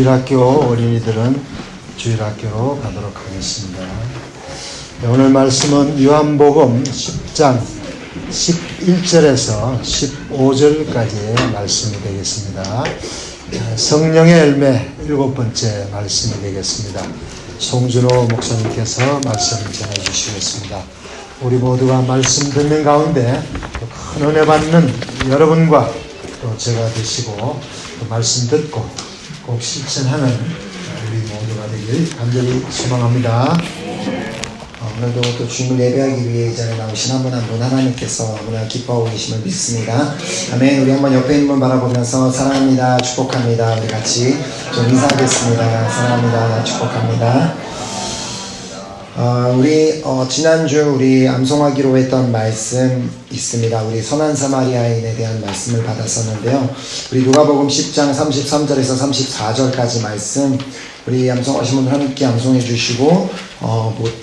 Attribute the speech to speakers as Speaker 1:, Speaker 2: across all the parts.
Speaker 1: 주일학교 어린이들은 주일학교로 가도록 하겠습니다. 오늘 말씀은 요한복음 10장 11절에서 15절까지의 말씀이 되겠습니다. 성령의 열매 7번째 말씀이 되겠습니다. 송준호 목사님께서 말씀을 전해주시겠습니다. 우리 모두가 말씀 듣는 가운데 큰 은혜 받는 여러분과 또 제가 되시고 또 말씀 듣고 꼭 실천하는 우리 모두가 되길 간절히 소망합니다.
Speaker 2: 오늘도 또 주님을 예배하기 위해 이 자리에 나오신 한 분 한 분 하나님께서 너무나 기뻐하고 계심을 믿습니다. 아멘. 우리 한번 옆에 있는 분 바라보면서 사랑합니다, 축복합니다. 우리 같이 좀 인사하겠습니다. 사랑합니다, 축복합니다. 우리 지난주 우리 암송하기로 했던 말씀 있습니다. 우리 선한 사마리아인에 대한 말씀을 받았었는데요. 우리 누가복음 10장 33절에서 34절까지 말씀 우리 암송하신 분들 함께 암송해 주시고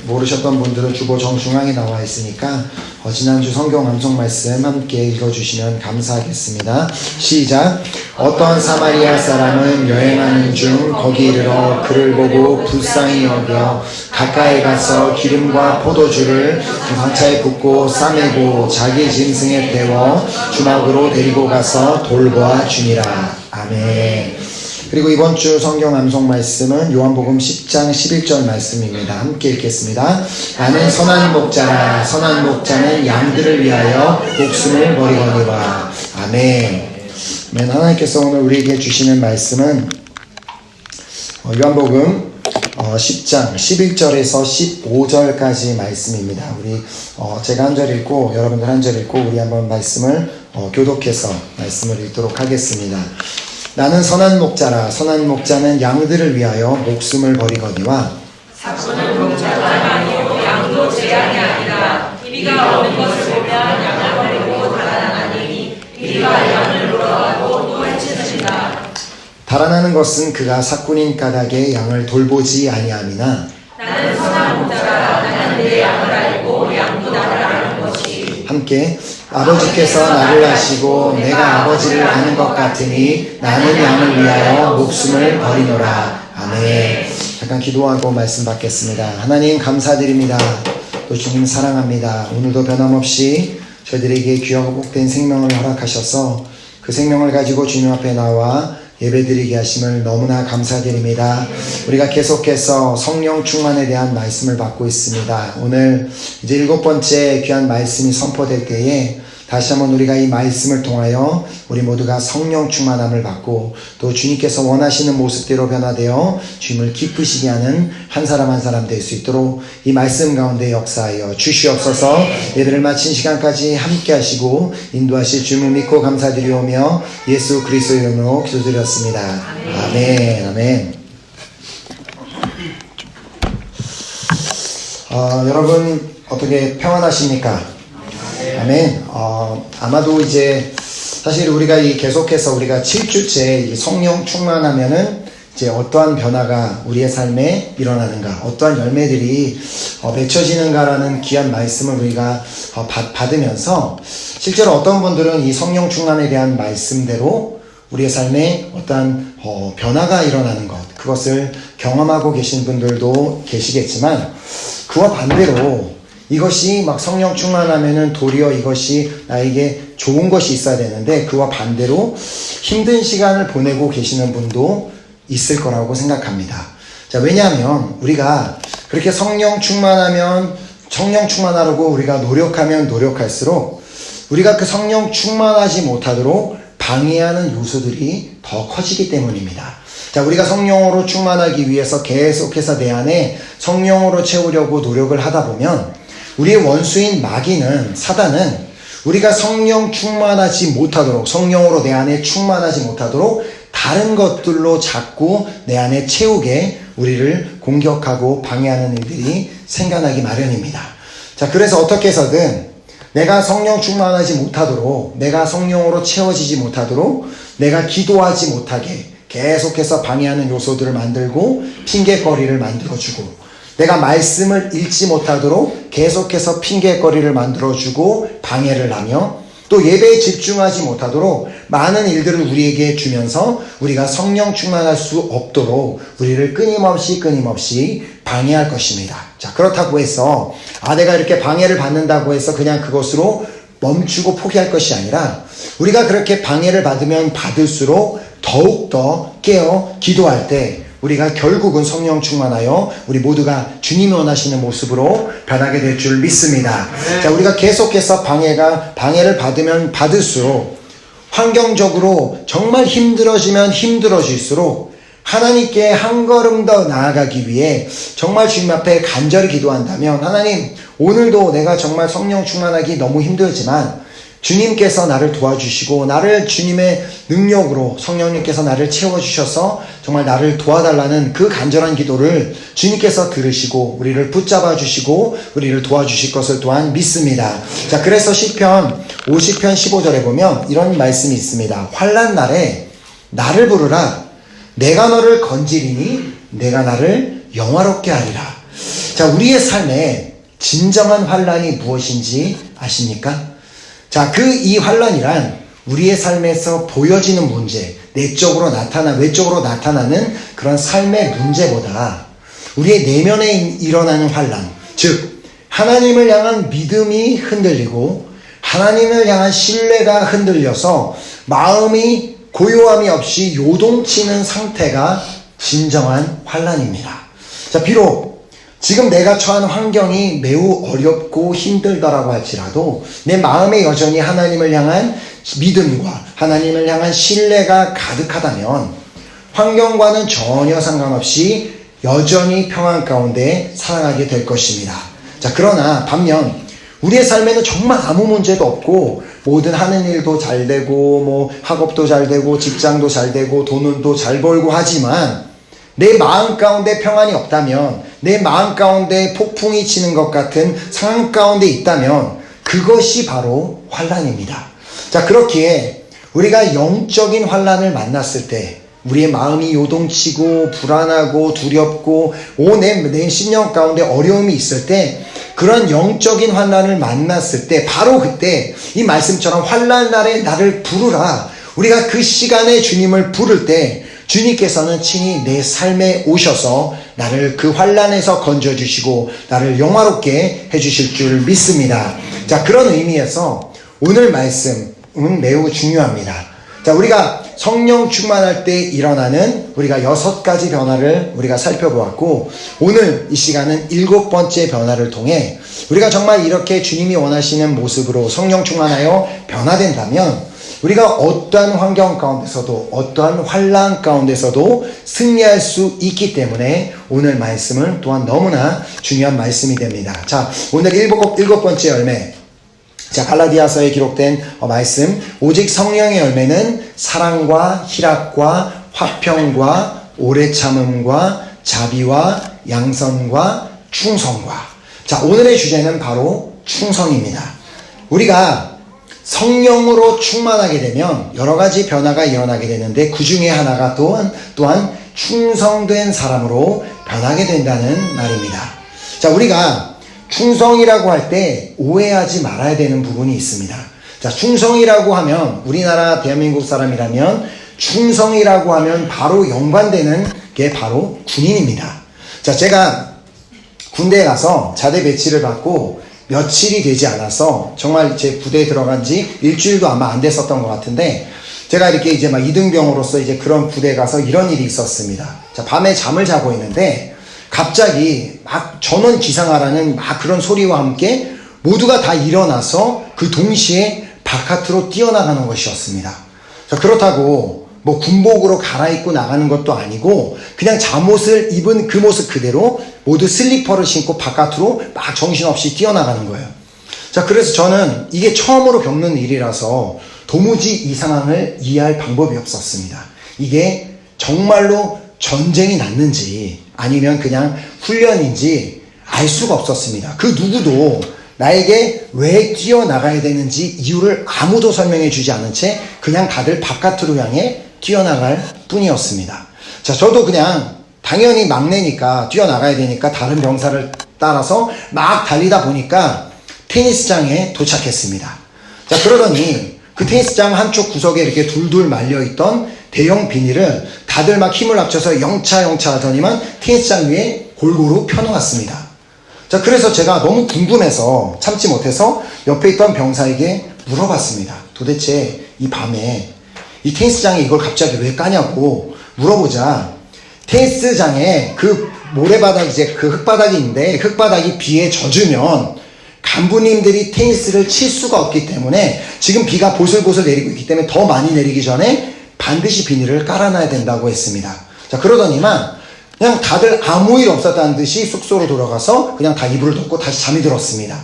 Speaker 2: 모르셨던 분들은 주보 정중앙에 나와 있으니까 지난주 성경 암송 말씀 함께 읽어주시면 감사하겠습니다. 시작. 어떤 사마리아 사람은 여행하는 중 거기 이르러 그를 보고 불쌍히 여겨 가까이 가서 기름과 포도주를 상차에 붓고 싸매고 자기 짐승에 태워 주막으로 데리고 가서 돌보아 주니라. 아멘. 그리고 이번 주 성경 암송 말씀은 요한복음 10장 11절 말씀입니다. 함께 읽겠습니다. 나는 선한 목자라. 선한 목자는 양들을 위하여 목숨을 버리거니와. 아멘. 하나님께서 오늘 우리에게 주시는 말씀은 요한복음 10장 11절에서 15절까지 말씀입니다. 우리 제가 한 절 읽고 여러분들 한 절 읽고 우리 한번 말씀을 교독해서 말씀을 읽도록 하겠습니다. 나는 선한 목자라. 선한 목자는 양들을 위하여 목숨을 버리거니와.
Speaker 3: 사꾼은 목자가 아니요 양도 제 양이 아니라 이리가 오는 것을 보면 양을 버리고 달아나니 이리가 양을 물어가고 또 해치느니라.
Speaker 2: 달아나는 것은 그가 사꾼인 까닭에 양을 돌보지 아니함이나.
Speaker 3: 나는 선한 목자라. 나는 내 양을 알고 양도 나를 아는 것이.
Speaker 2: 함께 아버지께서 나를 아시고 내가 아버지를 아는 것 같으니 나는 양을 위하여 목숨을 버리노라. 아멘. 잠깐 기도하고 말씀 받겠습니다. 하나님 감사드립니다. 또 주님 사랑합니다. 오늘도 변함없이 저희들에게 귀하고 복된 생명을 허락하셔서 그 생명을 가지고 주님 앞에 나와 예배드리게 하심을 너무나 감사드립니다. 우리가 계속해서 성령 충만에 대한 말씀을 받고 있습니다. 오늘 이제 7번째 귀한 말씀이 선포될 때에 다시 한번 우리가 이 말씀을 통하여 우리 모두가 성령 충만함을 받고 또 주님께서 원하시는 모습대로 변화되어 주님을 기쁘시게 하는 한 사람 한 사람 될 수 있도록 이 말씀 가운데 역사하여 주시옵소서. 예배를 마친 시간까지 함께 하시고 인도하실 주님을 믿고 감사드리오며 예수 그리스도 이름으로 기도드렸습니다. 아멘. 아멘. 여러분 어떻게 평안하십니까? 아멘. 아마도 이제 사실 우리가 계속해서 우리가 7주째 성령 충만하면은 이제 어떠한 변화가 우리의 삶에 일어나는가, 어떠한 열매들이 맺혀지는가라는 귀한 말씀을 우리가 받으면서 실제로 어떤 분들은 이 성령 충만에 대한 말씀대로 우리의 삶에 어떠한 변화가 일어나는 것, 그것을 경험하고 계신 분들도 계시겠지만 그와 반대로 이것이 막 성령 충만하면은 도리어 이것이 나에게 좋은 것이 있어야 되는데 그와 반대로 힘든 시간을 보내고 계시는 분도 있을 거라고 생각합니다. 자, 왜냐하면 우리가 그렇게 성령 충만하려고 우리가 노력하면 노력할수록 우리가 그 성령 충만하지 못하도록 방해하는 요소들이 더 커지기 때문입니다. 자, 우리가 성령으로 충만하기 위해서 계속해서 내 안에 성령으로 채우려고 노력을 하다 보면 우리의 원수인 마귀는, 사단은 우리가 성령 충만하지 못하도록, 성령으로 내 안에 충만하지 못하도록 다른 것들로 자꾸 내 안에 채우게 우리를 공격하고 방해하는 일들이 생겨나기 마련입니다. 자, 그래서 어떻게 해서든 내가 성령 충만하지 못하도록, 내가 성령으로 채워지지 못하도록, 내가 기도하지 못하게 계속해서 방해하는 요소들을 만들고 핑계거리를 만들어주고, 내가 말씀을 읽지 못하도록 계속해서 핑계거리를 만들어주고 방해를 하며, 또 예배에 집중하지 못하도록 많은 일들을 우리에게 주면서 우리가 성령 충만할 수 없도록 우리를 끊임없이 방해할 것입니다. 자, 그렇다고 해서 내가 이렇게 방해를 받는다고 해서 그냥 그것으로 멈추고 포기할 것이 아니라 우리가 그렇게 방해를 받으면 받을수록 더욱더 깨어 기도할 때 우리가 결국은 성령 충만하여 우리 모두가 주님이 원하시는 모습으로 변하게 될 줄 믿습니다. 자, 우리가 계속해서 방해를 받으면 받을수록 환경적으로 정말 힘들어지면 힘들어질수록 하나님께 한 걸음 더 나아가기 위해 정말 주님 앞에 간절히 기도한다면, 하나님, 오늘도 내가 정말 성령 충만하기 너무 힘들지만 주님께서 나를 도와주시고 나를 주님의 능력으로 성령님께서 나를 채워주셔서 정말 나를 도와달라는 그 간절한 기도를 주님께서 들으시고 우리를 붙잡아 주시고 우리를 도와주실 것을 또한 믿습니다. 자, 그래서 시편 50편 15절에 보면 이런 말씀이 있습니다. 환난 날에 나를 부르라. 내가 너를 건지리니 내가 나를 영화롭게 하리라. 자, 우리의 삶에 진정한 환난이 무엇인지 아십니까? 자, 이 환난이란 우리의 삶에서 보여지는 문제, 외적으로 나타나는 그런 삶의 문제보다 우리의 내면에 일어나는 환난, 즉 하나님을 향한 믿음이 흔들리고 하나님을 향한 신뢰가 흔들려서 마음이 고요함이 없이 요동치는 상태가 진정한 환난입니다. 자, 비록 지금 내가 처한 환경이 매우 어렵고 힘들다라고 할지라도 내 마음에 여전히 하나님을 향한 믿음과 하나님을 향한 신뢰가 가득하다면 환경과는 전혀 상관없이 여전히 평안 가운데 살아가게 될 것입니다. 자, 그러나 반면 우리의 삶에는 정말 아무 문제도 없고 모든 하는 일도 잘 되고 학업도 잘 되고 직장도 잘 되고 돈도 잘 벌고 하지만 내 마음 가운데 평안이 없다면, 내 마음 가운데 폭풍이 치는 것 같은 상황 가운데 있다면 그것이 바로 환난입니다. 자, 그렇기에 우리가 영적인 환난을 만났을 때 우리의 마음이 요동치고 불안하고 두렵고 내 심령 가운데 어려움이 있을 때, 그런 영적인 환난을 만났을 때 바로 그때 이 말씀처럼 환난 날에 나를 부르라. 우리가 그 시간에 주님을 부를 때 주님께서는 친히 내 삶에 오셔서 나를 그 환난에서 건져주시고 나를 영화롭게 해주실 줄 믿습니다. 자, 그런 의미에서 오늘 말씀은 매우 중요합니다. 자, 우리가 성령 충만할 때 일어나는 우리가 6가지 변화를 우리가 살펴보았고, 오늘 이 시간은 7번째 변화를 통해 우리가 정말 이렇게 주님이 원하시는 모습으로 성령 충만하여 변화된다면 우리가 어떠한 환경 가운데서도 어떠한 환난 가운데서도 승리할 수 있기 때문에 오늘 말씀은 또한 너무나 중요한 말씀이 됩니다. 자, 오늘 7번째 열매, 자, 갈라디아서에 기록된 말씀, 오직 성령의 열매는 사랑과 희락과 화평과 오래 참음과 자비와 양선과 충성과. 자, 오늘의 주제는 바로 충성입니다. 우리가 성령으로 충만하게 되면 여러 가지 변화가 일어나게 되는데 그 중에 하나가 또한 충성된 사람으로 변하게 된다는 말입니다. 자, 우리가 충성이라고 할 때 오해하지 말아야 되는 부분이 있습니다. 자, 충성이라고 하면 우리나라 대한민국 사람이라면 충성이라고 하면 바로 연관되는 게 바로 군인입니다. 자, 제가 군대에 가서 자대 배치를 받고 며칠이 되지 않아서 정말 제 부대에 들어간 지 일주일도 아마 안 됐었던 것 같은데, 제가 이렇게 이제 막 이등병으로서 이제 그런 부대에 가서 이런 일이 있었습니다. 자, 밤에 잠을 자고 있는데 갑자기 막 전원 기상하라는 막 그런 소리와 함께 모두가 다 일어나서 그 동시에 바깥으로 뛰어나가는 것이었습니다. 자, 그렇다고 뭐 군복으로 갈아입고 나가는 것도 아니고 그냥 잠옷을 입은 그 모습 그대로 모두 슬리퍼를 신고 바깥으로 막 정신없이 뛰어나가는 거예요. 자, 그래서 저는 이게 처음으로 겪는 일이라서 도무지 이 상황을 이해할 방법이 없었습니다. 이게 정말로 전쟁이 났는지 아니면 그냥 훈련인지 알 수가 없었습니다. 그 누구도 나에게 왜 뛰어나가야 되는지 이유를 아무도 설명해 주지 않은 채 그냥 다들 바깥으로 향해 뛰어나갈 뿐이었습니다. 자, 저도 그냥 당연히 막내니까 뛰어나가야 되니까 다른 병사를 따라서 막 달리다 보니까 테니스장에 도착했습니다. 자, 그러더니 그 테니스장 한쪽 구석에 이렇게 둘둘 말려있던 대형 비닐을 다들 막 힘을 합쳐서 영차 하더니만 테니스장 위에 골고루 펴놓았습니다. 자, 그래서 제가 너무 궁금해서 참지 못해서 옆에 있던 병사에게 물어봤습니다. 도대체 이 밤에 이 테니스장에 이걸 갑자기 왜 까냐고 물어보자, 테니스장에 그 모래바닥, 이제 그 흙바닥이 있는데 흙바닥이 비에 젖으면 간부님들이 테니스를 칠 수가 없기 때문에 지금 비가 보슬보슬 내리고 있기 때문에 더 많이 내리기 전에 반드시 비닐을 깔아놔야 된다고 했습니다. 자, 그러더니만 그냥 다들 아무 일 없었다는 듯이 숙소로 돌아가서 그냥 다 이불을 덮고 다시 잠이 들었습니다.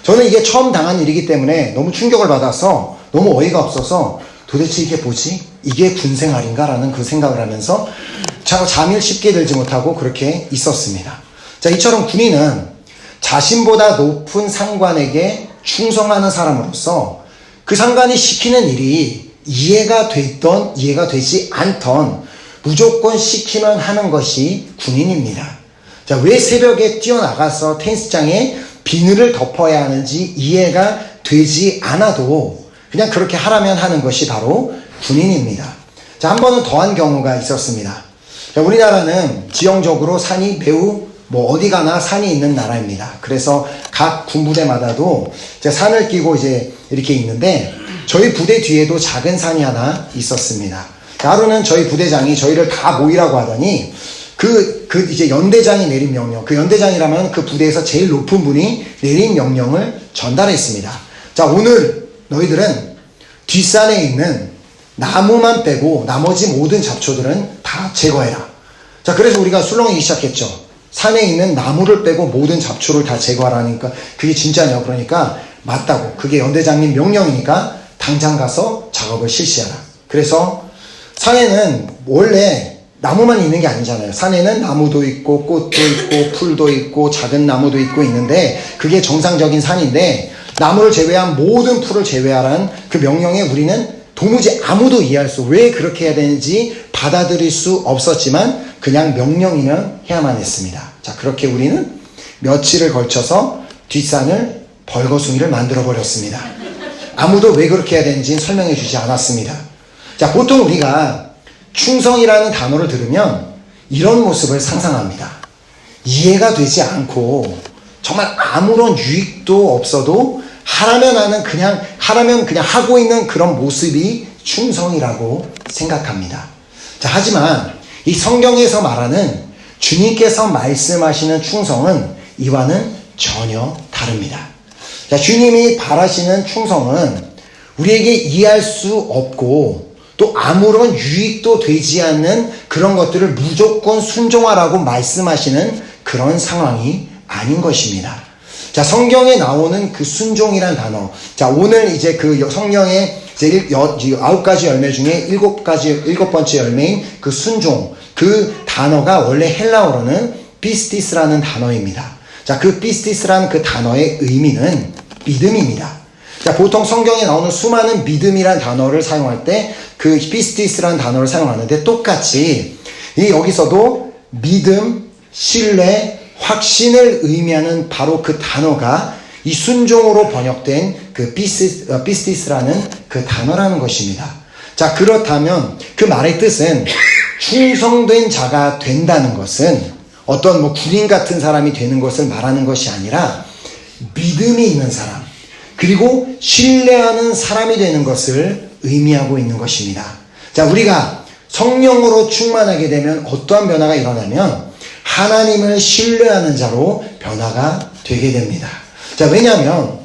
Speaker 2: 저는 이게 처음 당한 일이기 때문에 너무 충격을 받아서 너무 어이가 없어서 도대체 이게 뭐지? 이게 군생활인가? 라는 그 생각을 하면서 잠을 쉽게 들지 못하고 그렇게 있었습니다. 자, 이처럼 군인은 자신보다 높은 상관에게 충성하는 사람으로서 그 상관이 시키는 일이 이해가 됐던 이해가 되지 않던 무조건 시키면 하는 것이 군인입니다. 자, 왜 새벽에 뛰어나가서 테니스장에 비늘을 덮어야 하는지 이해가 되지 않아도 그냥 그렇게 하라면 하는 것이 바로 군인입니다. 자, 한 번은 더한 경우가 있었습니다. 자, 우리나라는 지형적으로 산이 매우 어디 가나 산이 있는 나라입니다. 그래서 각 군부대마다도 이제 산을 끼고 이제 이렇게 있는데 저희 부대 뒤에도 작은 산이 하나 있었습니다. 하루는 저희 부대장이 저희를 다 모이라고 하더니 이제 연대장이 내린 명령, 그 연대장이라면 그 부대에서 제일 높은 분이 내린 명령을 전달했습니다. 자, 오늘 너희들은 뒷산에 있는 나무만 빼고 나머지 모든 잡초들은 다 제거해라. 자, 그래서 우리가 술렁이기 시작했죠. 산에 있는 나무를 빼고 모든 잡초를 다 제거하라니까 그게 진짜냐? 그러니까 맞다고. 그게 연대장님 명령이니까 당장 가서 작업을 실시하라. 그래서 산에는 원래 나무만 있는 게 아니잖아요. 산에는 나무도 있고 꽃도 있고 풀도 있고 작은 나무도 있고 있는데 그게 정상적인 산인데 나무를 제외한 모든 풀을 제외하라는 그 명령에 우리는 도무지 아무도 이해할 수, 왜 그렇게 해야 되는지 받아들일 수 없었지만 그냥 명령이면 해야만 했습니다. 자, 그렇게 우리는 며칠을 걸쳐서 뒷산을 벌거숭이를 만들어 버렸습니다. 아무도 왜 그렇게 해야 되는지 설명해 주지 않았습니다. 자, 보통 우리가 충성이라는 단어를 들으면 이런 모습을 상상합니다. 이해가 되지 않고 정말 아무런 유익도 없어도 하라면 그냥 하고 있는 그런 모습이 충성이라고 생각합니다. 자, 하지만 이 성경에서 말하는 주님께서 말씀하시는 충성은 이와는 전혀 다릅니다. 자, 주님이 바라시는 충성은 우리에게 이해할 수 없고 또 아무런 유익도 되지 않는 그런 것들을 무조건 순종하라고 말씀하시는 그런 상황이 아닌 것입니다. 자, 성경에 나오는 그 순종이란 단어. 자, 오늘 이제 그 성령의 이제 9가지 열매 중에 7번째 열매인 그 순종. 그 단어가 원래 헬라어로는 피스티스라는 단어입니다. 자, 그 피스티스라는 그 단어의 의미는 믿음입니다. 자, 보통 성경에 나오는 수많은 믿음이란 단어를 사용할 때 그 피스티스라는 단어를 사용하는데 똑같이 여기서도 믿음, 신뢰, 확신을 의미하는 바로 그 단어가 이 순종으로 번역된 그 피스티스라는 그 단어라는 것입니다. 자, 그렇다면 그 말의 뜻은 충성된 자가 된다는 것은 어떤 군인 같은 사람이 되는 것을 말하는 것이 아니라 믿음이 있는 사람, 그리고 신뢰하는 사람이 되는 것을 의미하고 있는 것입니다. 자, 우리가 성령으로 충만하게 되면 어떠한 변화가 일어나면 하나님을 신뢰하는 자로 변화가 되게 됩니다. 자, 왜냐하면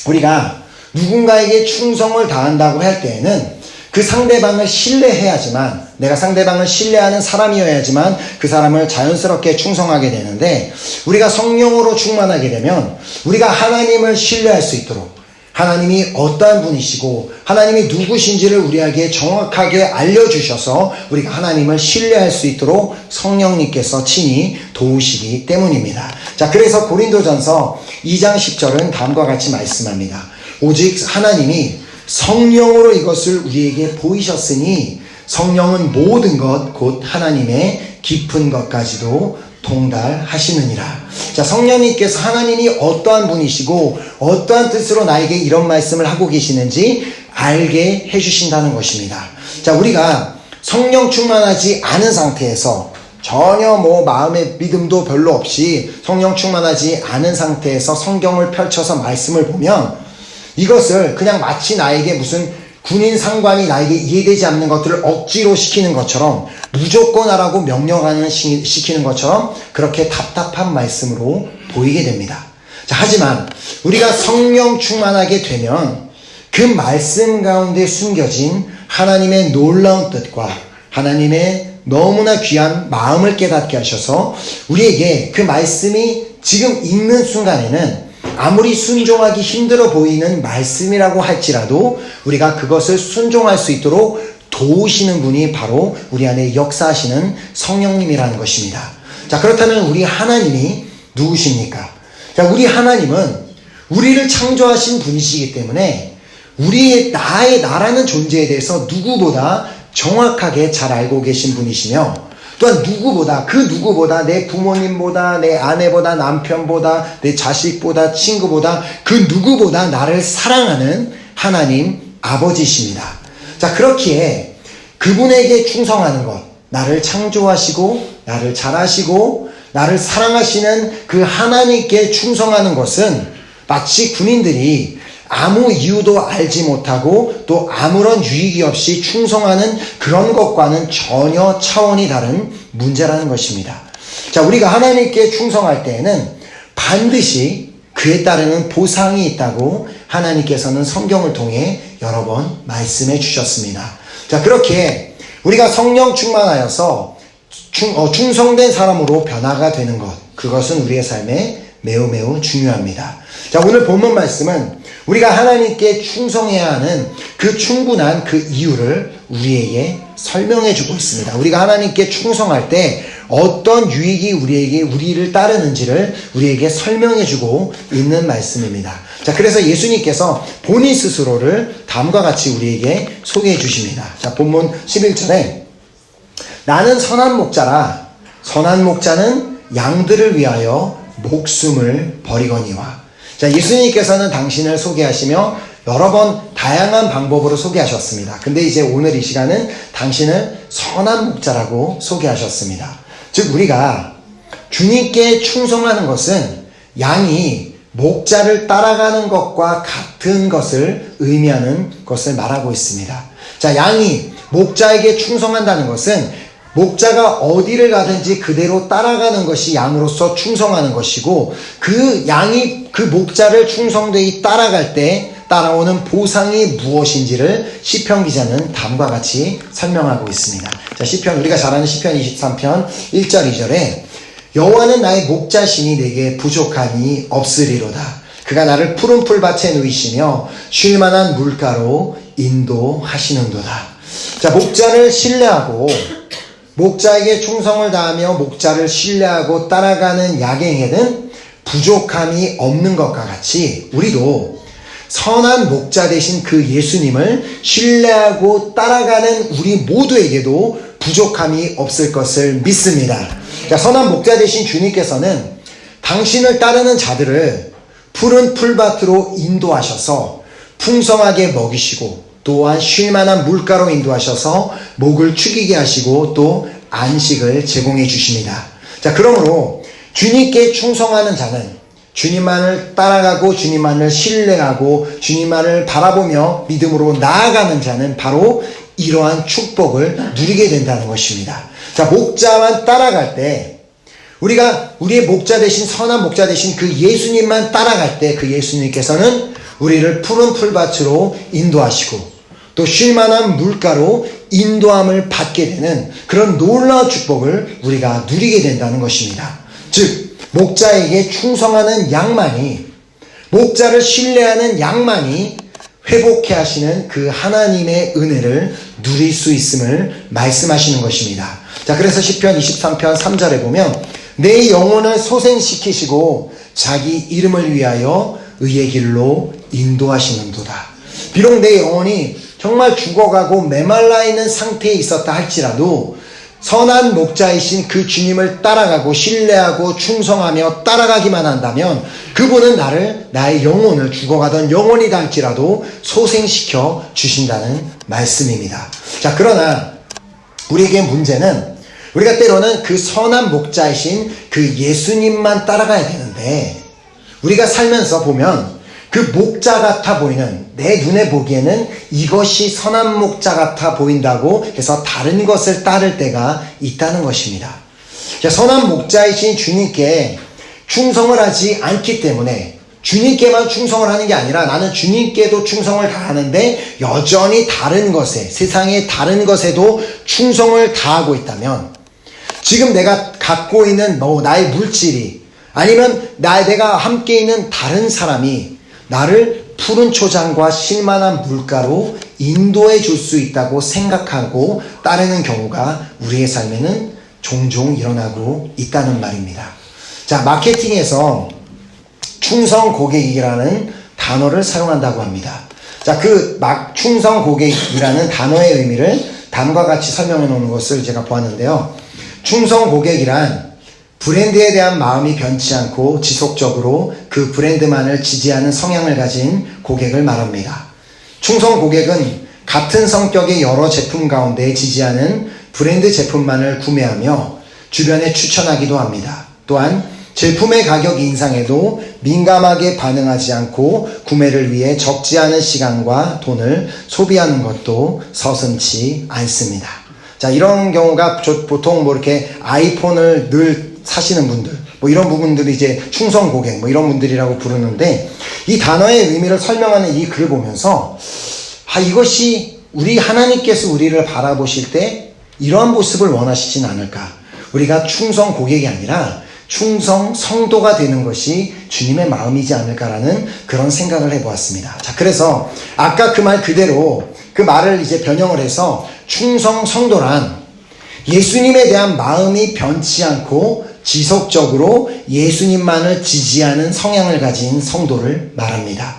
Speaker 2: 우리가 누군가에게 충성을 다한다고 할 때에는 그 상대방을 신뢰해야지만, 내가 상대방을 신뢰하는 사람이어야지만 그 사람을 자연스럽게 충성하게 되는데, 우리가 성령으로 충만하게 되면 우리가 하나님을 신뢰할 수 있도록, 하나님이 어떠한 분이시고 하나님이 누구신지를 우리에게 정확하게 알려주셔서 우리가 하나님을 신뢰할 수 있도록 성령님께서 친히 도우시기 때문입니다. 자, 그래서 고린도전서 2장 10절은 다음과 같이 말씀합니다. 오직 하나님이 성령으로 이것을 우리에게 보이셨으니 성령은 모든 것 곧 하나님의 깊은 것까지도 동달하시느니라. 자, 성령님께서 하나님이 어떠한 분이시고 어떠한 뜻으로 나에게 이런 말씀을 하고 계시는지 알게 해주신다는 것입니다. 자, 우리가 성령 충만하지 않은 상태에서 전혀 마음의 믿음도 별로 없이 성령 충만하지 않은 상태에서 성경을 펼쳐서 말씀을 보면 이것을 그냥 마치 나에게 무슨 군인 상관이 나에게 이해되지 않는 것들을 억지로 시키는 것처럼 무조건 하라고 명령하는 시키는 것처럼 그렇게 답답한 말씀으로 보이게 됩니다. 자, 하지만 우리가 성령 충만하게 되면 그 말씀 가운데 숨겨진 하나님의 놀라운 뜻과 하나님의 너무나 귀한 마음을 깨닫게 하셔서 우리에게 그 말씀이 지금 읽는 순간에는 아무리 순종하기 힘들어 보이는 말씀이라고 할지라도 우리가 그것을 순종할 수 있도록 도우시는 분이 바로 우리 안에 역사하시는 성령님이라는 것입니다. 자, 그렇다면 우리 하나님이 누구십니까? 자, 우리 하나님은 우리를 창조하신 분이시기 때문에 나라는 존재에 대해서 누구보다 정확하게 잘 알고 계신 분이시며 또한 그 누구보다 내 부모님보다 내 아내보다 남편보다 내 자식보다 친구보다 그 누구보다 나를 사랑하는 하나님 아버지십니다. 자, 그렇기에 그분에게 충성하는 것, 나를 창조하시고 나를 잘하시고 나를 사랑하시는 그 하나님께 충성하는 것은 마치 군인들이 아무 이유도 알지 못하고 또 아무런 유익이 없이 충성하는 그런 것과는 전혀 차원이 다른 문제라는 것입니다. 자, 우리가 하나님께 충성할 때에는 반드시 그에 따르는 보상이 있다고 하나님께서는 성경을 통해 여러 번 말씀해 주셨습니다. 자, 그렇게 우리가 성령 충만하여서 충성된 사람으로 변화가 되는 것, 그것은 우리의 삶에 매우 중요합니다. 자, 오늘 본문 말씀은 우리가 하나님께 충성해야 하는 그 충분한 그 이유를 우리에게 설명해 주고 있습니다. 우리가 하나님께 충성할 때 어떤 유익이 우리를 따르는지를 우리에게 설명해 주고 있는 말씀입니다. 자, 그래서 예수님께서 본인 스스로를 다음과 같이 우리에게 소개해 주십니다. 자, 본문 11절에 나는 선한 목자라 선한 목자는 양들을 위하여 목숨을 버리거니와. 자, 예수님께서는 당신을 소개하시며 여러 번 다양한 방법으로 소개하셨습니다. 근데 이제 오늘 이 시간은 당신을 선한 목자라고 소개하셨습니다. 즉, 우리가 주님께 충성하는 것은 양이 목자를 따라가는 것과 같은 것을 의미하는 것을 말하고 있습니다. 자, 양이 목자에게 충성한다는 것은 목자가 어디를 가든지 그대로 따라가는 것이 양으로서 충성하는 것이고, 그 양이 그 목자를 충성되이 따라갈 때 따라오는 보상이 무엇인지를 시편 기자는 다음과 같이 설명하고 있습니다. 자, 우리가 잘 아는 시편 23편 1절 2절에 여호와는 나의 목자시니 내게 부족함이 없으리로다. 그가 나를 푸른 풀밭에 누이시며 쉴 만한 물가로 인도하시는도다. 자, 목자를 신뢰하고 목자에게 충성을 다하며 목자를 신뢰하고 따라가는 양에게는 부족함이 없는 것과 같이 우리도 선한 목자 되신 그 예수님을 신뢰하고 따라가는 우리 모두에게도 부족함이 없을 것을 믿습니다. 자, 선한 목자 되신 주님께서는 당신을 따르는 자들을 푸른 풀밭으로 인도하셔서 풍성하게 먹이시고 또한 쉴만한 물가로 인도하셔서 목을 축이게 하시고 또 안식을 제공해 주십니다. 자, 그러므로 주님께 충성하는 자는 주님만을 따라가고 주님만을 신뢰하고 주님만을 바라보며 믿음으로 나아가는 자는 바로 이러한 축복을 누리게 된다는 것입니다. 자, 목자만 따라갈 때 우리가 우리의 목자 되신 선한 목자 되신 그 예수님만 따라갈 때 그 예수님께서는 우리를 푸른 풀밭으로 인도하시고 또 쉴만한 물가로 인도함을 받게 되는 그런 놀라운 축복을 우리가 누리게 된다는 것입니다. 즉, 목자에게 충성하는 양만이, 목자를 신뢰하는 양만이 회복해 하시는 그 하나님의 은혜를 누릴 수 있음을 말씀하시는 것입니다. 자, 그래서 시편 23편 3절에 보면 내 영혼을 소생시키시고 자기 이름을 위하여 의의 길로 인도하시는도다. 비록 내 영혼이 정말 죽어가고 메말라 있는 상태에 있었다 할지라도 선한 목자이신 그 주님을 따라가고 신뢰하고 충성하며 따라가기만 한다면 그분은 나의 영혼을 죽어가던 영혼이다 할지라도 소생시켜 주신다는 말씀입니다. 자, 그러나 우리에게 문제는 우리가 때로는 그 선한 목자이신 그 예수님만 따라가야 되는데 우리가 살면서 보면 그 목자 같아 보이는 내 눈에 보기에는 이것이 선한 목자 같아 보인다고 해서 다른 것을 따를 때가 있다는 것입니다. 선한 목자이신 주님께 충성을 하지 않기 때문에 주님께만 충성을 하는 게 아니라 나는 주님께도 충성을 다하는데 여전히 다른 것에 세상의 다른 것에도 충성을 다하고 있다면 지금 내가 갖고 있는 나의 물질이 아니면 내가 함께 있는 다른 사람이 나를 푸른 초장과 실만한 물가로 인도해 줄 수 있다고 생각하고 따르는 경우가 우리의 삶에는 종종 일어나고 있다는 말입니다. 자, 마케팅에서 충성 고객이라는 단어를 사용한다고 합니다. 자, 충성 고객이라는 단어의 의미를 다음과 같이 설명해 놓은 것을 제가 보았는데요. 충성 고객이란 브랜드에 대한 마음이 변치 않고 지속적으로 그 브랜드만을 지지하는 성향을 가진 고객을 말합니다. 충성 고객은 같은 성격의 여러 제품 가운데 지지하는 브랜드 제품만을 구매하며 주변에 추천하기도 합니다. 또한 제품의 가격 인상에도 민감하게 반응하지 않고 구매를 위해 적지 않은 시간과 돈을 소비하는 것도 서슴지 않습니다. 자, 이런 경우가 보통 이렇게 아이폰을 늘 사시는 분들, 이런 부분들이 이제 충성 고객, 이런 분들이라고 부르는데, 이 단어의 의미를 설명하는 이 글을 보면서, 이것이 우리 하나님께서 우리를 바라보실 때 이러한 모습을 원하시진 않을까. 우리가 충성 고객이 아니라 충성 성도가 되는 것이 주님의 마음이지 않을까라는 그런 생각을 해보았습니다. 자, 그래서 아까 그 말 그대로 그 말을 이제 변형을 해서 충성 성도란 예수님에 대한 마음이 변치 않고 지속적으로 예수님만을 지지하는 성향을 가진 성도를 말합니다.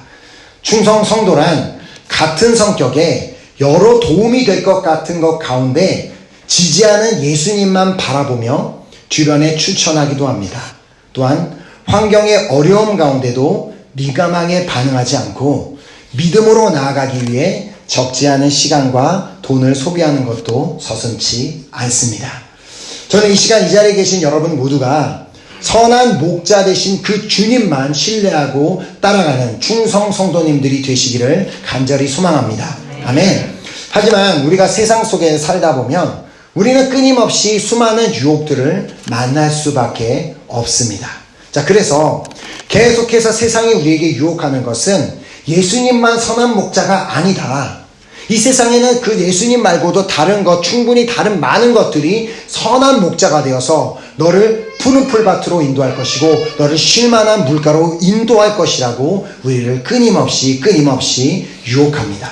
Speaker 2: 충성 성도란 같은 성격에 여러 도움이 될 것 같은 것 가운데 지지하는 예수님만 바라보며 주변에 추천하기도 합니다. 또한 환경의 어려움 가운데도 민감하게 반응하지 않고 믿음으로 나아가기 위해 적지 않은 시간과 돈을 소비하는 것도 서슴지 않습니다. 저는 이 시간 이 자리에 계신 여러분 모두가 선한 목자 되신 그 주님만 신뢰하고 따라가는 충성 성도님들이 되시기를 간절히 소망합니다. 아멘. 하지만 우리가 세상 속에 살다 보면 우리는 끊임없이 수많은 유혹들을 만날 수밖에 없습니다. 자, 그래서 계속해서 세상이 우리에게 유혹하는 것은 예수님만 선한 목자가 아니다. 이 세상에는 그 예수님 말고도 충분히 다른 많은 것들이 선한 목자가 되어서 너를 푸른 풀밭으로 인도할 것이고 너를 쉴만한 물가로 인도할 것이라고 우리를 끊임없이 유혹합니다.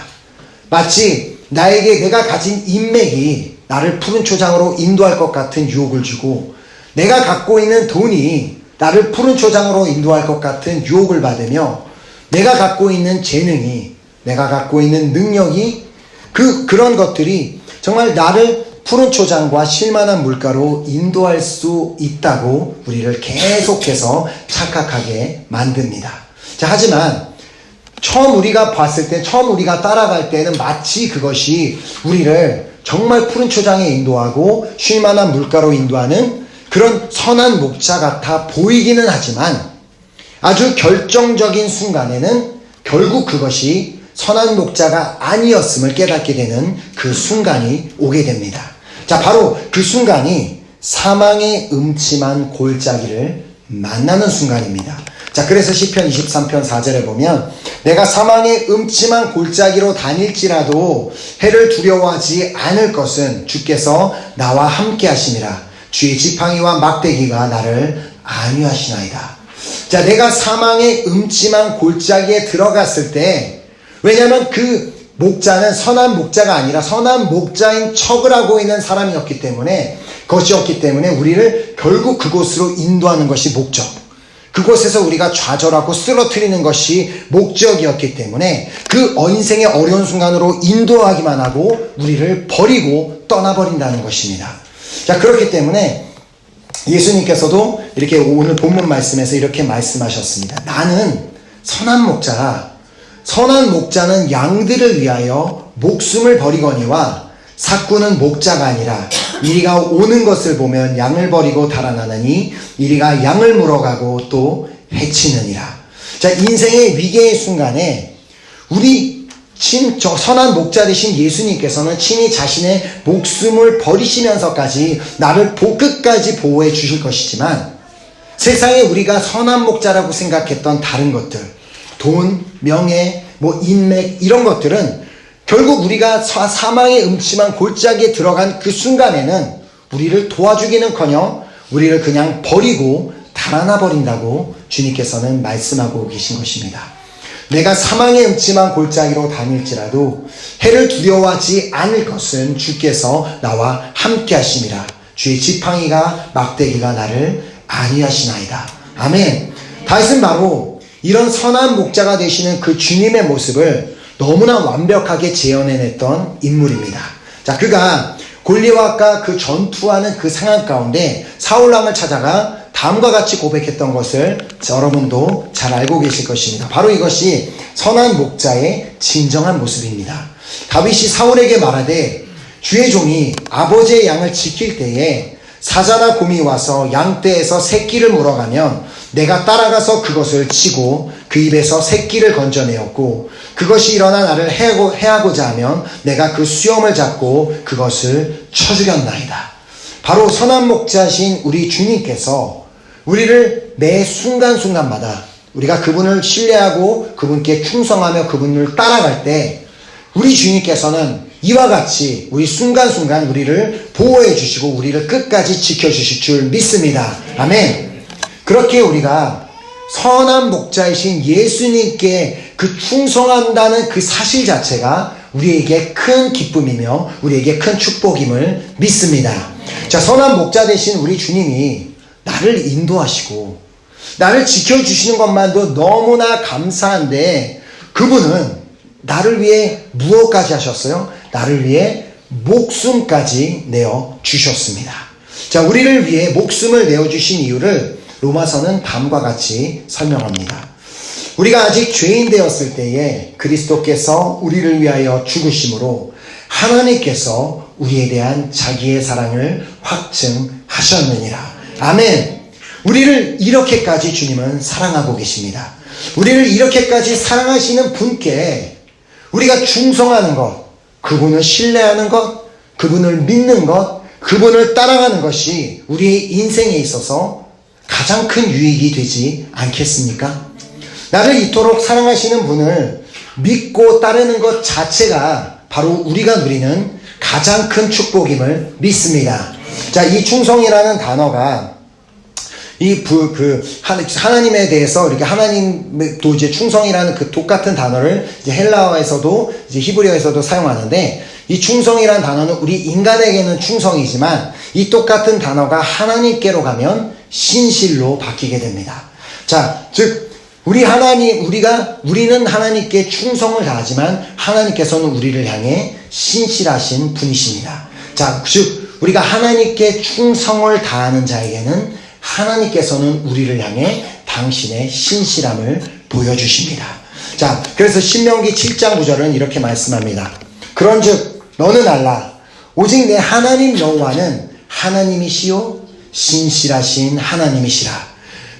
Speaker 2: 마치 내가 가진 인맥이 나를 푸른 초장으로 인도할 것 같은 유혹을 주고 내가 갖고 있는 돈이 나를 푸른 초장으로 인도할 것 같은 유혹을 받으며 내가 갖고 있는 재능이 내가 갖고 있는 능력이 그런 것들이 정말 나를 푸른 초장과 쉴만한 물가로 인도할 수 있다고 우리를 계속해서 착각하게 만듭니다. 자, 하지만 처음 우리가 따라갈 때는 마치 그것이 우리를 정말 푸른 초장에 인도하고 쉴만한 물가로 인도하는 그런 선한 목자 같아 보이기는 하지만 아주 결정적인 순간에는 결국 그것이 선한 목자가 아니었음을 깨닫게 되는 그 순간이 오게 됩니다. 자, 바로 그 순간이 사망의 음침한 골짜기를 만나는 순간입니다. 자, 그래서 시편 23편 4절에 보면 내가 사망의 음침한 골짜기로 다닐지라도 해를 두려워하지 않을 것은 주께서 나와 함께 하심이라. 주의 지팡이와 막대기가 나를 안위하시나이다. 자, 내가 사망의 음침한 골짜기에 들어갔을 때 왜냐하면 그 목자는 선한 목자가 아니라 선한 목자인 척을 하고 있는 사람이었기 때문에 우리를 결국 그곳으로 인도하는 것이 목적, 그곳에서 우리가 좌절하고 쓰러뜨리는 것이 목적이었기 때문에 그 인생의 어려운 순간으로 인도하기만 하고 우리를 버리고 떠나버린다는 것입니다. 자, 그렇기 때문에 예수님께서도 이렇게 오늘 본문 말씀에서 이렇게 말씀하셨습니다. 나는 선한 목자라. 선한 목자는 양들을 위하여 목숨을 버리거니와 삭구는 목자가 아니라 이리가 오는 것을 보면 양을 버리고 달아나느니 이리가 양을 물어가고 또 해치느니라. 자, 인생의 위기의 순간에 우리 저 선한 목자 되신 예수님께서는 친히 자신의 목숨을 버리시면서까지 나를 끝까지 보호해 주실 것이지만 세상에 우리가 선한 목자라고 생각했던 다른 것들, 돈, 명예, 인맥 이런 것들은 결국 우리가 사망의 음침한 골짜기에 들어간 그 순간에는 우리를 도와주기는커녕 우리를 그냥 버리고 달아나 버린다고 주님께서는 말씀하고 계신 것입니다. 내가 사망의 음침한 골짜기로 다닐지라도 해를 두려워하지 않을 것은 주께서 나와 함께 하심이라. 주의 지팡이가 막대기가 나를 안위하시나이다. 아멘. 다윗은 바로 이런 선한 목자가 되시는 그 주님의 모습을 너무나 완벽하게 재현해냈던 인물입니다. 자, 그가 골리앗과 그 전투하는 그 상황 가운데 사울왕을 찾아가 다음과 같이 고백했던 것을 여러분도 잘 알고 계실 것입니다. 바로 이것이 선한 목자의 진정한 모습입니다. 다윗이 사울에게 말하되 주의 종이 아버지의 양을 지킬 때에 사자나 곰이 와서 양떼에서 새끼를 물어가면 내가 따라가서 그것을 치고 그 입에서 새끼를 건져내었고 그것이 일어나 나를 해하고자 하면 내가 그 수염을 잡고 그것을 쳐 죽였나이다. 바로 선한 목자신 우리 주님께서 우리를 매 순간순간마다 우리가 그분을 신뢰하고 그분께 충성하며 그분을 따라갈 때 우리 주님께서는 이와 같이 우리 순간순간 우리를 보호해 주시고 우리를 끝까지 지켜주실 줄 믿습니다. 아멘. 그렇게 우리가 선한 목자이신 예수님께 그 충성한다는 그 사실 자체가 우리에게 큰 기쁨이며 우리에게 큰 축복임을 믿습니다. 자, 선한 목자 되신 우리 주님이 나를 인도하시고 나를 지켜주시는 것만도 너무나 감사한데 그분은 나를 위해 무엇까지 하셨어요? 나를 위해 목숨까지 내어 주셨습니다. 자, 우리를 위해 목숨을 내어 주신 이유를 로마서는 다음과 같이 설명합니다. 우리가 아직 죄인 되었을 때에 그리스도께서 우리를 위하여 죽으심으로 하나님께서 우리에 대한 자기의 사랑을 확증하셨느니라. 아멘. 우리를 이렇게까지 주님은 사랑하고 계십니다. 우리를 이렇게까지 사랑하시는 분께 우리가 충성하는 것, 그분을 신뢰하는 것, 그분을 믿는 것, 그분을 따라가는 것이 우리의 인생에 있어서 가장 큰 유익이 되지 않겠습니까? 나를 이토록 사랑하시는 분을 믿고 따르는 것 자체가 바로 우리가 누리는 가장 큰 축복임을 믿습니다. 자, 이 충성이라는 단어가 하나님에 대해서 이렇게 하나님도 이제 충성이라는 그 똑같은 단어를 이제 헬라어에서도 이제 히브리어에서도 사용하는데 이 충성이라는 단어는 우리 인간에게는 충성이지만 이 똑같은 단어가 하나님께로 가면 신실로 바뀌게 됩니다. 자, 즉 우리는 하나님께 충성을 다하지만 하나님께서는 우리를 향해 신실하신 분이십니다. 자, 즉 우리가 하나님께 충성을 다하는 자에게는 하나님께서는 우리를 향해 당신의 신실함을 보여주십니다. 자, 그래서 신명기 7장 9절은 이렇게 말씀합니다. 그런즉 너는 알라 오직 내 하나님 여호와는 하나님이시요 신실하신 하나님이시라.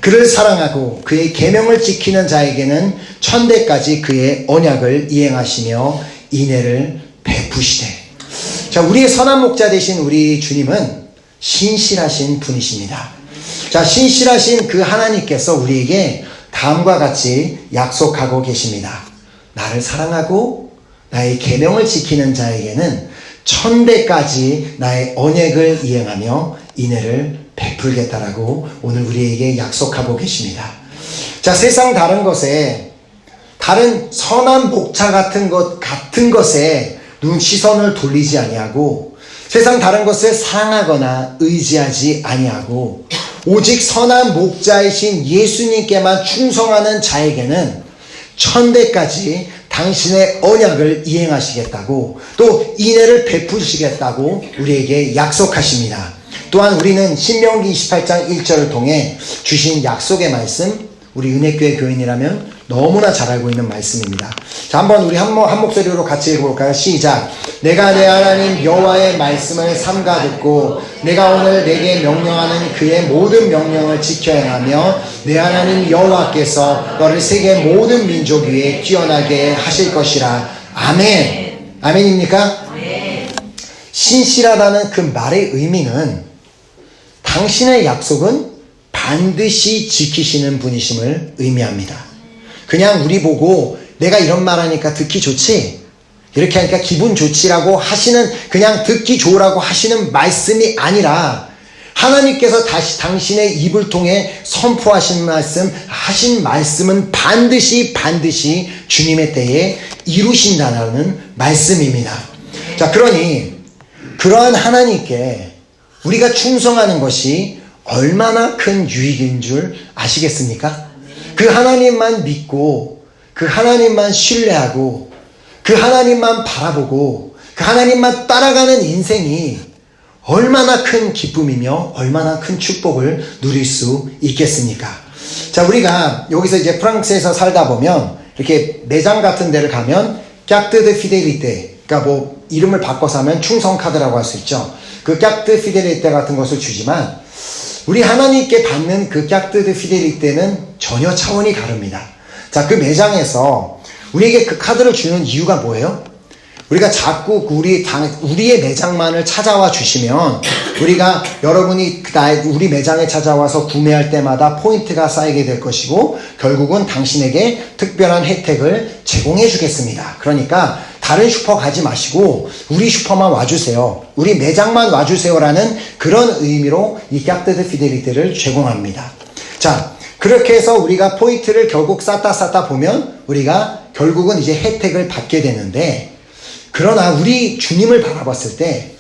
Speaker 2: 그를 사랑하고 그의 계명을 지키는 자에게는 천대까지 그의 언약을 이행하시며 인애를 베푸시되. 자, 우리의 선한 목자 되신 우리 주님은 신실하신 분이십니다. 자, 신실하신 그 하나님께서 우리에게 다음과 같이 약속하고 계십니다. 나를 사랑하고 나의 계명을 지키는 자에게는 천대까지 나의 언약을 이행하며 인애를 베풀겠다라고 오늘 우리에게 약속하고 계십니다. 자, 세상 다른 것에 다른 선한 목자 같은 것에 시선을 돌리지 아니하고 세상 다른 것을 사랑하거나 의지하지 아니하고 오직 선한 목자이신 예수님께만 충성하는 자에게는 천대까지 당신의 언약을 이행하시겠다고 또 인애를 베푸시겠다고 우리에게 약속하십니다. 또한 우리는 신명기 28장 1절을 통해 주신 약속의 말씀, 우리 은혜교회 교인이라면 너무나 잘 알고 있는 말씀입니다. 자, 한번 우리 한 목소리로 같이 읽어볼까요? 시작. 내가 내 하나님 여호와의 말씀을 삼가 듣고 내가 오늘 내게 명령하는 그의 모든 명령을 지켜 행하며 내 하나님 여호와께서 너를 세계 모든 민족 위에 뛰어나게 하실 것이라. 아멘. 아멘입니까? 신실하다는 그 말의 의미는 당신의 약속은 반드시 지키시는 분이심을 의미합니다. 그냥 우리 보고 내가 이런 말 하니까 듣기 좋지? 이렇게 하니까 기분 좋지라고 하시는, 그냥 듣기 좋으라고 하시는 말씀이 아니라 하나님께서 다시 당신의 입을 통해 선포하신 말씀, 하신 말씀은 반드시 주님의 때에 이루신다는 말씀입니다. 자, 그러니 그러한 하나님께 우리가 충성하는 것이 얼마나 큰 유익인 줄 아시겠습니까? 그 하나님만 믿고 그 하나님만 신뢰하고 그 하나님만 바라보고 그 하나님만 따라가는 인생이 얼마나 큰 기쁨이며 얼마나 큰 축복을 누릴 수 있겠습니까? 자, 우리가 여기서 이제 프랑스에서 살다 보면 이렇게 매장 같은 데를 가면 깍드 드 피델리테, 그러니까 뭐 이름을 바꿔서 하면 충성카드라고 할 수 있죠. 그 깍드 피델리테 같은 것을 주지만 우리 하나님께 받는 그 깍드 드 피델리테는 전혀 차원이 다릅니다. 자, 그 매장에서 우리에게 그 카드를 주는 이유가 뭐예요? 우리가 자꾸 우리의 매장만을 찾아와 주시면 우리가 여러분이 우리 매장에 찾아와서 구매할 때마다 포인트가 쌓이게 될 것이고 결국은 당신에게 특별한 혜택을 제공해 주겠습니다. 그러니까 다른 슈퍼 가지 마시고 우리 슈퍼만 와주세요. 우리 매장만 와주세요라는 그런 의미로 이 깍드 드 피델리테를 제공합니다. 자, 그렇게 해서 우리가 포인트를 결국 쌓다 보면 우리가 결국은 이제 혜택을 받게 되는데, 그러나 우리 주님을 바라봤을 때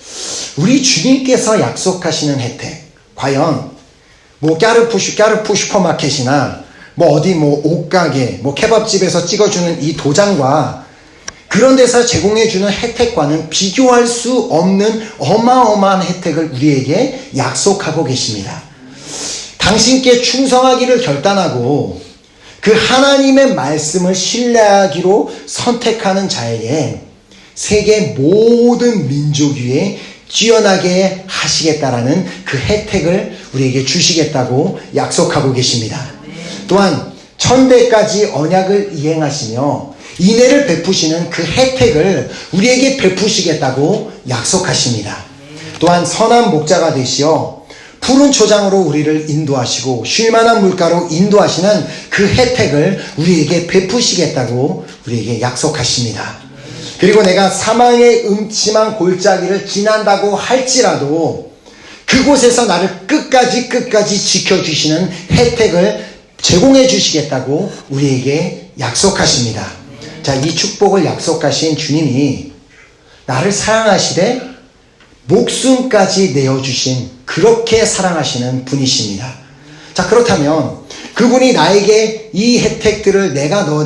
Speaker 2: 우리 주님께서 약속하시는 혜택, 과연 뭐 까르푸 슈퍼마켓이나 뭐 어디 뭐 옷가게, 뭐 케밥집에서 찍어주는 이 도장과 그런 데서 제공해주는 혜택과는 비교할 수 없는 어마어마한 혜택을 우리에게 약속하고 계십니다. 당신께 충성하기를 결단하고 그 하나님의 말씀을 신뢰하기로 선택하는 자에게 세계 모든 민족 위에 뛰어나게 하시겠다라는 그 혜택을 우리에게 주시겠다고 약속하고 계십니다. 또한 천대까지 언약을 이행하시며 인애를 베푸시는 그 혜택을 우리에게 베푸시겠다고 약속하십니다. 또한 선한 목자가 되시어 푸른 초장으로 우리를 인도하시고 쉴만한 물가로 인도하시는 그 혜택을 우리에게 베푸시겠다고 우리에게 약속하십니다. 그리고 내가 사망의 음침한 골짜기를 지난다고 할지라도 그곳에서 나를 끝까지 지켜주시는 혜택을 제공해 주시겠다고 우리에게 약속하십니다. 자, 이 축복을 약속하신 주님이 나를 사랑하시되 목숨까지 내어주신, 그렇게 사랑하시는 분이십니다. 자, 그렇다면 그분이 나에게 이 혜택들을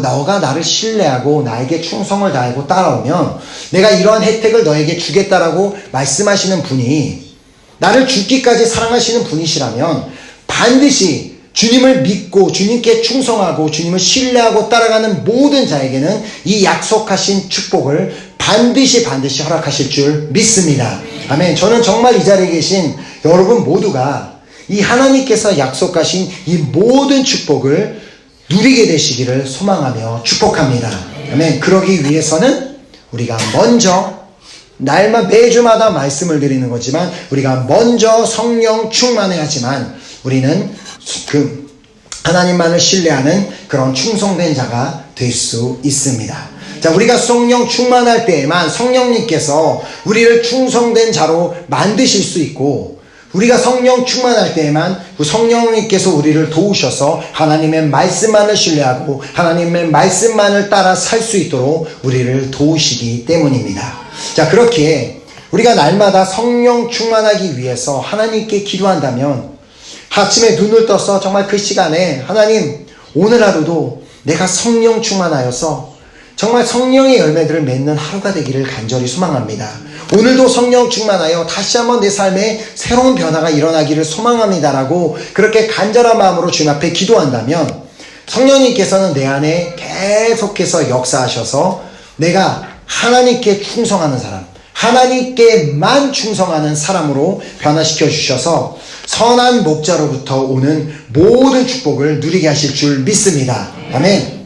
Speaker 2: 너가 나를 신뢰하고 나에게 충성을 다하고 따라오면 내가 이러한 혜택을 너에게 주겠다라고 말씀하시는 분이 나를 죽기까지 사랑하시는 분이시라면 반드시 주님을 믿고 주님께 충성하고 주님을 신뢰하고 따라가는 모든 자에게는 이 약속하신 축복을 반드시 허락하실 줄 믿습니다. 아멘. 저는 정말 이 자리에 계신 여러분 모두가 이 하나님께서 약속하신 이 모든 축복을 누리게 되시기를 소망하며 축복합니다. 아멘. 그러기 위해서는 우리가 먼저 매주마다 말씀을 드리는 거지만 우리가 먼저 성령 충만해야지만 우리는 그 하나님만을 신뢰하는 그런 충성된 자가 될 수 있습니다. 자, 우리가 성령 충만할 때에만 성령님께서 우리를 충성된 자로 만드실 수 있고, 우리가 성령 충만할 때에만 그 성령님께서 우리를 도우셔서 하나님의 말씀만을 신뢰하고 하나님의 말씀만을 따라 살 수 있도록 우리를 도우시기 때문입니다. 자, 그렇게 우리가 날마다 성령 충만하기 위해서 하나님께 기도한다면 아침에 눈을 떠서 정말 그 시간에 하나님, 오늘 하루도 내가 성령 충만하여서 정말 성령의 열매들을 맺는 하루가 되기를 간절히 소망합니다. 오늘도 성령 충만하여 다시 한번 내 삶에 새로운 변화가 일어나기를 소망합니다라고 그렇게 간절한 마음으로 주님 앞에 기도한다면 성령님께서는 내 안에 계속해서 역사하셔서 내가 하나님께 충성하는 사람, 하나님께만 충성하는 사람으로 변화시켜 주셔서 선한 목자로부터 오는 모든 축복을 누리게 하실 줄 믿습니다. 아멘.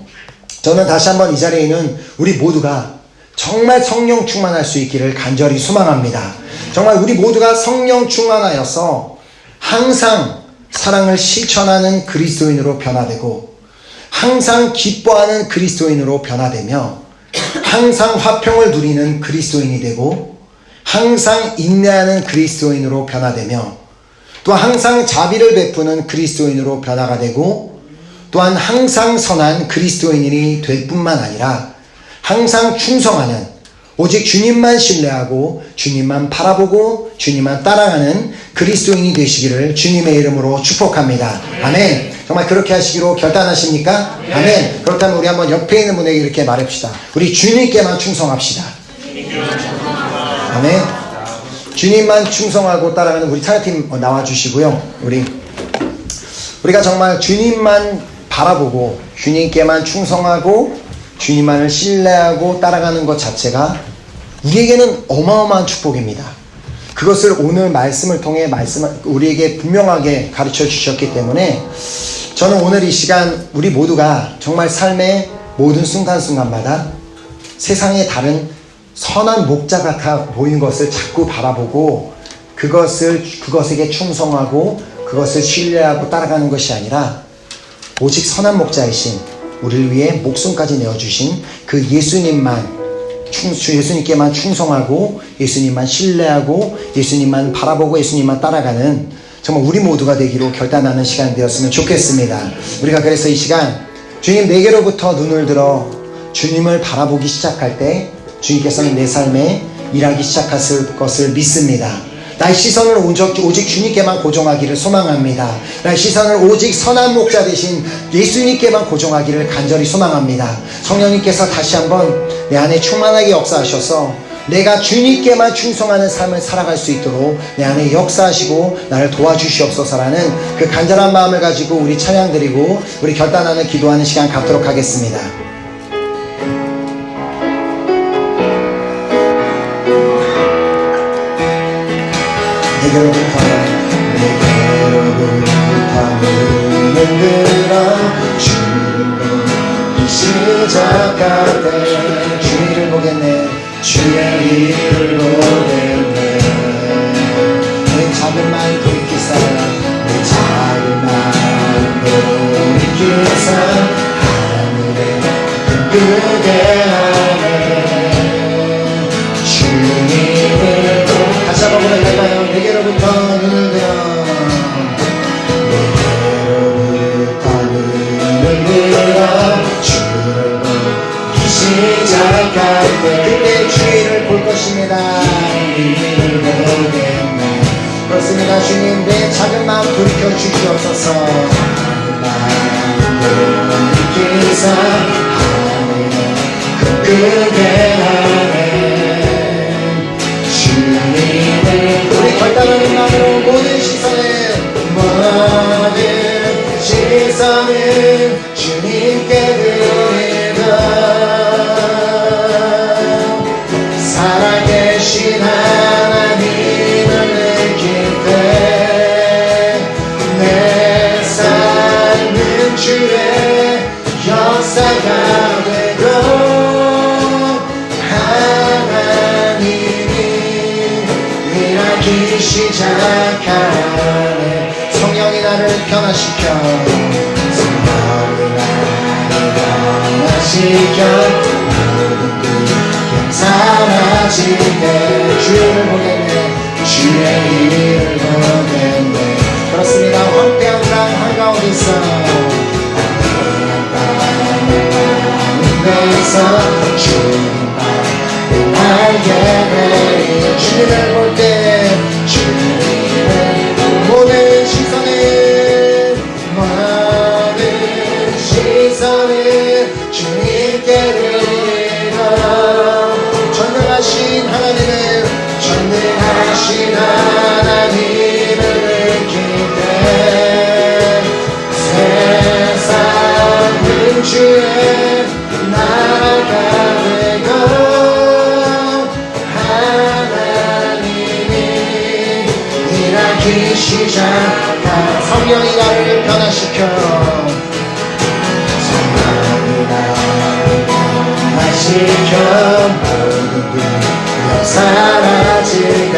Speaker 2: 저는 다시 한번 이 자리에 있는 우리 모두가 정말 성령 충만할 수 있기를 간절히 소망합니다. 정말 우리 모두가 성령 충만하여서 항상 사랑을 실천하는 그리스도인으로 변화되고 항상 기뻐하는 그리스도인으로 변화되며 항상 화평을 누리는 그리스도인이 되고 항상 인내하는 그리스도인으로 변화되며 또 항상 자비를 베푸는 그리스도인으로 변화가 되고 또한 항상 선한 그리스도인이 될 뿐만 아니라 항상 충성하는 오직 주님만 신뢰하고 주님만 바라보고 주님만 따라가는 그리스도인이 되시기를 주님의 이름으로 축복합니다. 아멘. 정말 그렇게 하시기로 결단하십니까? 아멘. 그렇다면 우리 한번 옆에 있는 분에게 이렇게 말합시다. 우리 주님께만 충성합시다. 아멘. 주님만 충성하고 따라가는 우리 찬양팀 나와주시고요. 우리가 정말 주님만 바라보고 주님께만 충성하고 주님만을 신뢰하고 따라가는 것 자체가 우리에게는 어마어마한 축복입니다. 그것을 오늘 말씀을 통해 우리에게 분명하게 가르쳐 주셨기 때문에 저는 오늘 이 시간 우리 모두가 정말 삶의 모든 순간순간마다 세상의 다른 선한 목자 같아 보이는 것을 자꾸 바라보고 그것에게 충성하고 그것을 신뢰하고 따라가는 것이 아니라 오직 선한 목자이신 우리를 위해 목숨까지 내어주신 그 예수님께만 충성하고 예수님만 신뢰하고 예수님만 바라보고 예수님만 따라가는 정말 우리 모두가 되기로 결단하는 시간 되었으면 좋겠습니다. 우리가 그래서 이 시간 주님 내게로부터 눈을 들어 주님을 바라보기 시작할 때 주님께서는 내 삶에 일하기 시작하실 것을 믿습니다. 나의 시선을 오직 주님께만 고정하기를 소망합니다. 나의 시선을 오직 선한 목자 되신 예수님께만 고정하기를 간절히 소망합니다. 성령님께서 다시 한번 내 안에 충만하게 역사하셔서 내가 주님께만 충성하는 삶을 살아갈 수 있도록 내 안에 역사하시고 나를 도와주시옵소서라는 그 간절한 마음을 가지고 우리 찬양드리고 우리 결단하는 기도하는 시간 갖도록 하겠습니다. 내게로부터 눈을 들어 주를 보기 시작할 때 주의를 보겠네. 주의 일을 보겠네. 내 작은 마음 돌이키사 내 작은 마음 돌이키사 하늘에 크게 하네. 주님을 다시 한번 고백할까요? 내게로부터 눈을 들어 내게로부터 눈을 들어 주를 보기 시작할 때 그때 주의를 볼 것입니다. 주의를 보겠네. 그렇습니다. 주님 내 작은 마음 돌이켜 주시옵소서. 작은 마음 돌이키사 하늘에 크게 하네. 우리 결단하는 마음으로 모든 시선을 주님께 드리다 살아계신 하나님을 느낄 때 내 삶은 주의 역사가 되고 일하기 시작하네. 성령이 나를 변화시켜 성령이 나를 변화시켜 모든 그 사라지네. 주를 보겠네. 주의 일을 보겠네. 그렇습니다. 황폐한 땅 한가운데서 가운데서 주님 알게 되리. 주님을 볼 때 주님을 모든 시선을 주님께 드리라. 전능하신 하나님을 모든 두려움 사라질 때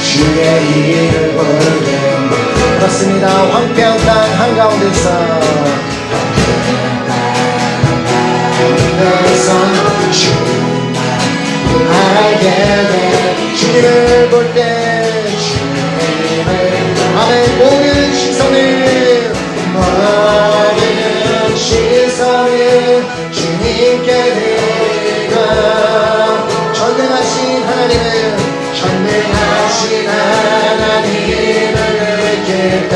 Speaker 2: 주의 이름을 부르는 그렇습니다. 황폐한 땅 한가운데서 주님만 알게 돼 주님을 볼 때 주님을 아멘 모든 시선을 주님께 드리고 전능하신 하나님을 느낄 때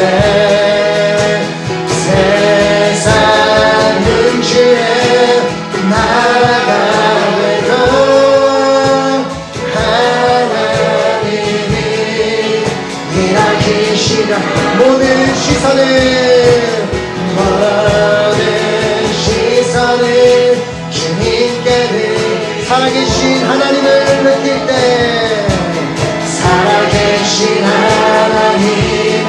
Speaker 2: 세상은 주의 나라가 되고 하나님이 일하기 시작 모든 시선을 주님께 살아계신 하나님을 느낄 때 살아계신 하나님을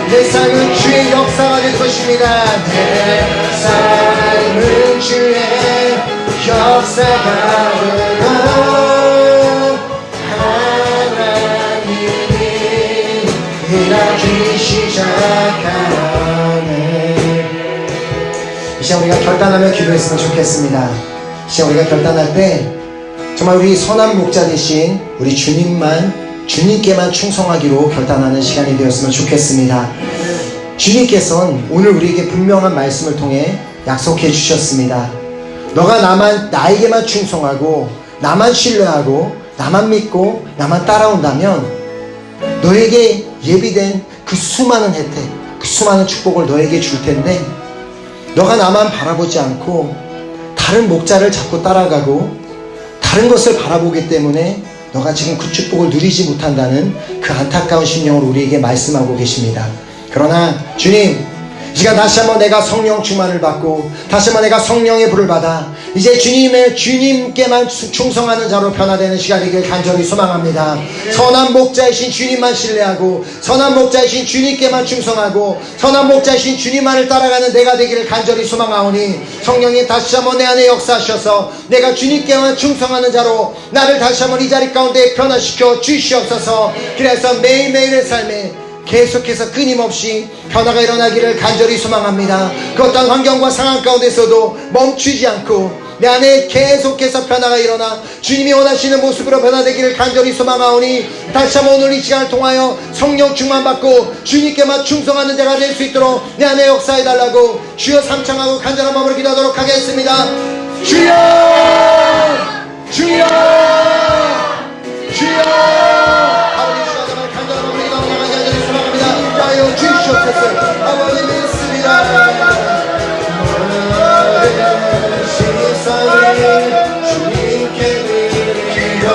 Speaker 2: 내 삶은 주의 역사가 될 것입니다. 내 삶은 주의 역사가 되고 하나님이 일하기 시작하네. 이 시간 우리가 결단하며 기도했으면 좋겠습니다. 이 시간 우리가 결단할 때 정말 우리 선한 목자 되신 우리 주님께만 충성하기로 결단하는 시간이 되었으면 좋겠습니다. 주님께서는 오늘 우리에게 분명한 말씀을 통해 약속해 주셨습니다. 너가 나에게만 충성하고 나만 신뢰하고 나만 믿고 나만 따라온다면 너에게 예비된 그 수많은 혜택, 그 수많은 축복을 너에게 줄 텐데 너가 나만 바라보지 않고 다른 목자를 자꾸 따라가고 다른 것을 바라보기 때문에 너가 지금 그 축복을 누리지 못한다는 그 안타까운 심령을 우리에게 말씀하고 계십니다. 그러나 주님, 이 시간 다시 한번 내가 성령 충만을 받고 다시 한번 내가 성령의 불을 받아 이제 주님께만 충성하는 자로 변화되는 시간이길 간절히 소망합니다. 선한 목자이신 주님만 신뢰하고 선한 목자이신 주님께만 충성하고 선한 목자이신 주님만을 따라가는 내가 되기를 간절히 소망하오니 성령이 다시 한번 내 안에 역사하셔서 내가 주님께만 충성하는 자로 나를 다시 한번 이 자리 가운데 변화시켜 주시옵소서. 그래서 매일매일의 삶에 계속해서 끊임없이 변화가 일어나기를 간절히 소망합니다. 그 어떤 환경과 상황 가운데서도 멈추지 않고 내 안에 계속해서 변화가 일어나 주님이 원하시는 모습으로 변화되기를 간절히 소망하오니 다시 한번 오늘 이 시간을 통하여 성령 충만받고 주님께만 충성하는 자가 될 수 있도록 내 안에 역사해달라고 주여 삼창하고 간절한 마음으로 기도하도록 하겠습니다. 주여 주여 주여 주시옵소서. 아버지 믿습니다. 모든 시선을 주님께 드리고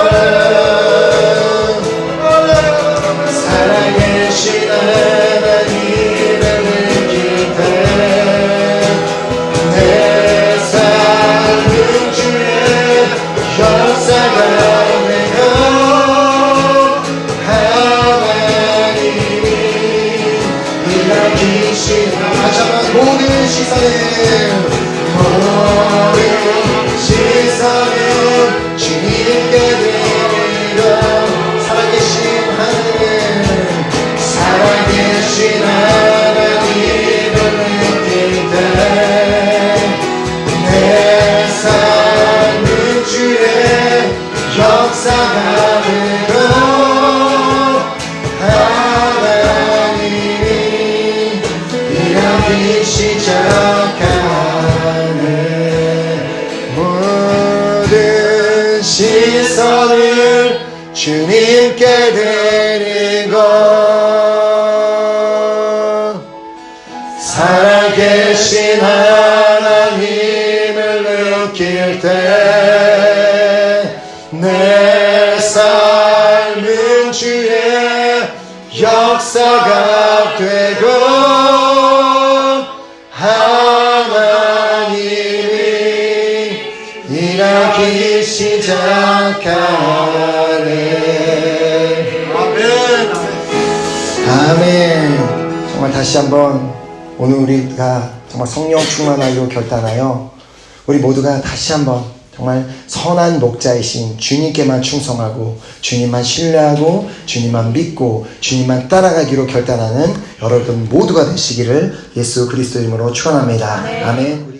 Speaker 2: 살아계신 하나님을 느낄 때 내 삶은 주의 역사가 되고 다시 한번 모든 시선을 주님께 드리고 살아계신 하나님을 느낄 때 내 삶은 주의 역사가 되고 시작하네. 모든 시선을 주님께 드리고 살아계신 하나님을 느낄 때 내 삶은 주의 역사가 되고 하나님이 일하기 시작하네. 아멘. 정말 다시 한번 오늘 우리가 정말 성령 충만하기로 결단하여 우리 모두가 다시 한번 정말 선한 목자이신 주님께만 충성하고 주님만 신뢰하고 주님만 믿고 주님만 따라가기로 결단하는 여러분 모두가 되시기를 예수 그리스도 이름으로 축원합니다. 아멘.